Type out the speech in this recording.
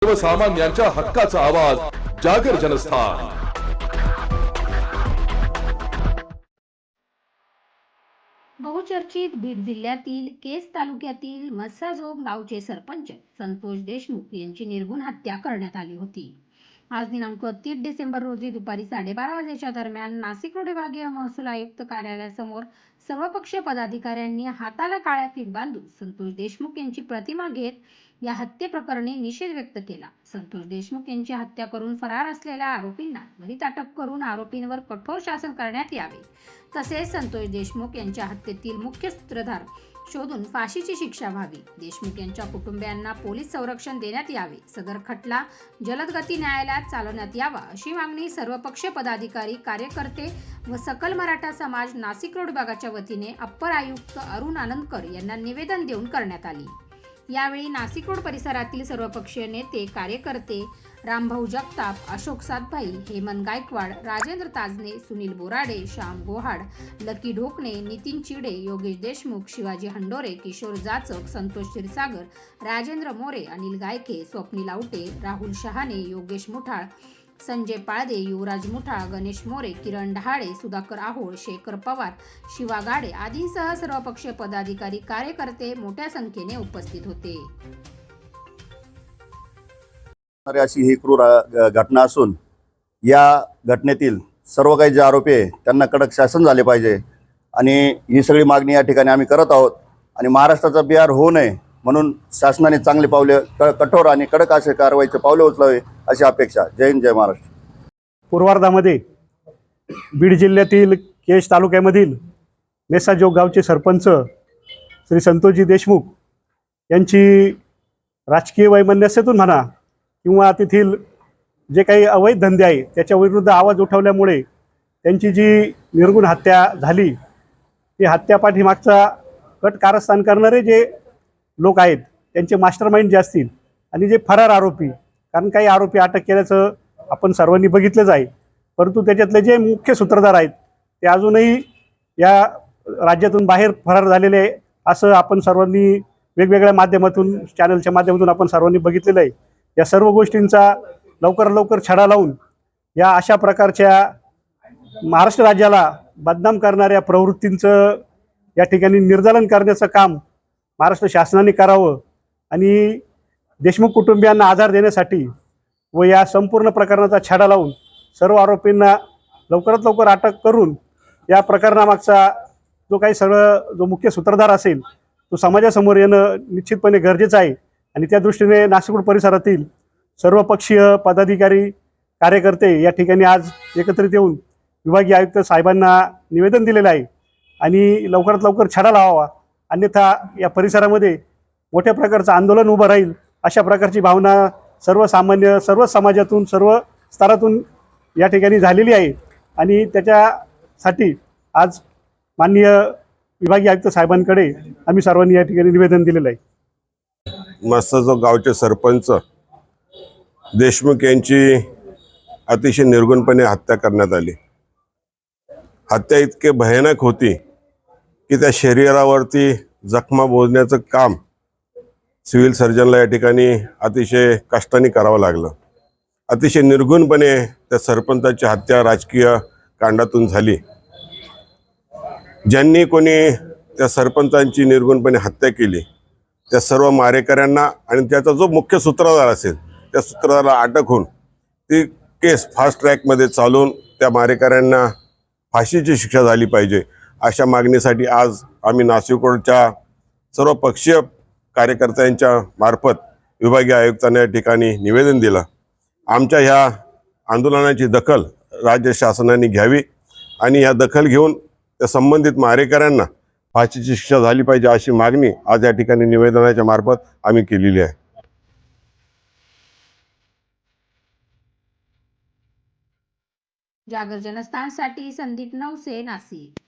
सर्वसामान्यांच्या हक्काचा आवाज जागर जनस्थान। बहुचर्चित बीड जिल्ह्यातील केज तालुक्यातील मस्साजोग गावचे सरपंच संतोष देशमुख यांची निर्घृण हत्या करण्यात आली होती। आज दिनांक 30 डिसेंबर रोजी दुपारी 12:30 वाजेच्या दरम्यान नाशिक रोड विभागीय महसूल आयुक्त कार्यालयासमोर सर्वपक्षीय पदाधिकाऱ्यांनी हाताला काळ्या फीत बांधून संतोष देशमुख यांची प्रतिमा घेत या हत्येप्रकरणी निषेध व्यक्त केला। संतोष देशमुख यांची हत्या करून फरार असलेल्या आरोपींना त्वरित अटक करून आरोपींवर कठोर शासन करण्यात यावे, तसेच संतोष देशमुख यांच्या हत्येतील मुख्य सूत्रधार शोधून फाशीची शिक्षा व्हावी। देशमुख यांच्या कुटुंबियांना पोलीस संरक्षण देण्यात यावे। सदर खटला जलद गती न्यायालयात चालवण्यात यावा अशी मागणी सर्वपक्षीय पदाधिकारी, कार्यकर्ते व सकल मराठा समाज नाशिक रोड विभागाच्या वतीने अप्पर आयुक्त अरुण आनंदकर यांना निवेदन देऊन करण्यात आली। यावेळी नाशिक रोड परिसरातील सर्वपक्षीय नेते, कार्यकर्ते रामभाऊ जगताप, अशोक सातभाई, हेमंत गायकवाड, राजेंद्र ताजने, सुनील बोराडे, श्याम गोहाड, लकी ढोकणे, नितीन चिडे, योगेश देशमुख, शिवाजी हंडोरे, किशोर जाचक, संतोष क्षीरसागर, राजेंद्र मोरे, अनिल गायके, स्वप्नील आवटे, राहुल शहाणे, योगेश मुठाळ, संजय पाळदे, युवराज मुठाळ, गणेश मोरे, किरण डहाळे, सुधाकर आहोळ, शेखर पवार, शिवा गाडे आदींसह सर्वपक्षीय पदाधिकारी, कार्यकर्ते मोठ्या संख्येने उपस्थित होते। अशी ही क्रूर घटना असून या घटनेतील सर्व काही जे आरोपी आहे त्यांना कडक शासन झाले पाहिजे आणि ही सगळी मागणी या ठिकाणी आम्ही करत आहोत। आणि महाराष्ट्राचा बिहार होऊ नये म्हणून शासनाने चांगले पावले, कठोर आणि कडक असे कारवाईचे पावले उचलावे अशी अपेक्षा। जय हिंद, जय महाराष्ट्र। पूर्वार्धामध्ये बीड जिल्ह्यातील केज तालुक्यामधील मेसाजोग गावचे सरपंच श्री संतोषजी देशमुख यांची राजकीय वैमनस्यातून म्हणा किंवा तेथील जे काही अवैध धंदे आहे त्याच्या विरुद्ध आवाज उठवल्यामुळे त्यांची जी निर्घृण हत्या झाली, ती हत्या पाठीमागचा कट कारस्थान करणारे जे लोक आहेत त्यांचे मास्टरमाइंड जे असतील आणि जे फरार आरोपी, कारण काही आरोपी अटक केल्याचं आपण सर्वांनी बघितलंच आहे, परंतु त्याच्यातले जे मुख्य सूत्रधार आहेत ते अजूनही या राज्यातून बाहेर फरार झालेले असं आपण सर्वांनी वेगवेगळ्या माध्यमातून, चॅनलच्या माध्यमातून आपण सर्वांनी बघितलेलं आहे। या सर्व गोष्टींचा लवकर छडा लावून या अशा प्रकारच्या महाराष्ट्र राज्याला बदनाम करणाऱ्या प्रवृत्तींचं या ठिकाणी निर्दालन करण्याचं काम महाराष्ट्र शासनाने करावं आणि देशमुख कुटुंबियांना आधार देण्यासाठी व या संपूर्ण प्रकरणाचा छडा लावून सर्व आरोपींना लवकरात लवकर अटक करून या प्रकरणामागचा जो मुख्य सूत्रधार असेल तो समाजासमोर येणं निश्चितपणे गरजेचं आहे। आणि त्या दृष्टीने नाशिक रोड परिसरातील सर्वपक्षीय पदाधिकारी, कार्यकर्ते या ठिकाणी आज एकत्रित येऊन विभागीय आयुक्त साहेबांना निवेदन दिलेलं आहे आणि लवकरात लवकर छडा लावावा, अन्यथा या परिसरामध्ये मोठ्या प्रकारचं आंदोलन उभं राहील अशा प्रकारची भावना सर्वसामान्य, सर्व समाजातून, सर्व स्तरातून या ठिकाणी झालेली आहे। आणि त्याच्यासाठी आज माननीय विभागीय आयुक्त साहेबांकडे आम्ही सर्वांनी या ठिकाणी निवेदन दिलेलं आहे। मस्साजोग गावचे सरपंच देशमुख यांची अतिशय निर्घृणपणे हत्या करण्यात आली। हत्या इतके भयानक होती की त्या शरीरावरती जखमा बोलण्याचं काम सिव्हिल सर्जनला या ठिकाणी अतिशय कष्टाने करावं लागलं। अतिशय निर्घृणपणे त्या सरपंचाची हत्या राजकीय कांडातून झाली। ज्यांनी कोणी त्या सरपंचांची निर्घृणपणे हत्या केली त्या सर्व मारेकऱ्यांना आणि त्याचा जो मुख्य सूत्रधार असेल त्या सूत्रधाराला अटक होऊन ती केस फास्ट ट्रॅकमध्ये चालून त्या मारेकऱ्यांना फाशीची शिक्षा झाली पाहिजे अशा मागणीसाठी आज आम्ही नाशिक रोडच्या सर्व पक्षीय कार्यकर्त्यांच्या मार्फत विभागीय आयुक्तांना या ठिकाणी निवेदन दिलं। आमच्या ह्या आंदोलनाची दखल राज्य शासनाने घ्यावी आणि या दखल घेऊन त्या संबंधित मारेकऱ्यांना फाशीची शिक्षा झाली पाहिजे अशी मागणी आज या ठिकाणी निवेदनाच्या मार्फत आम्ही केलेली आहे। जागर जनस्थानसाठी संदीप नवसे, नाशिक।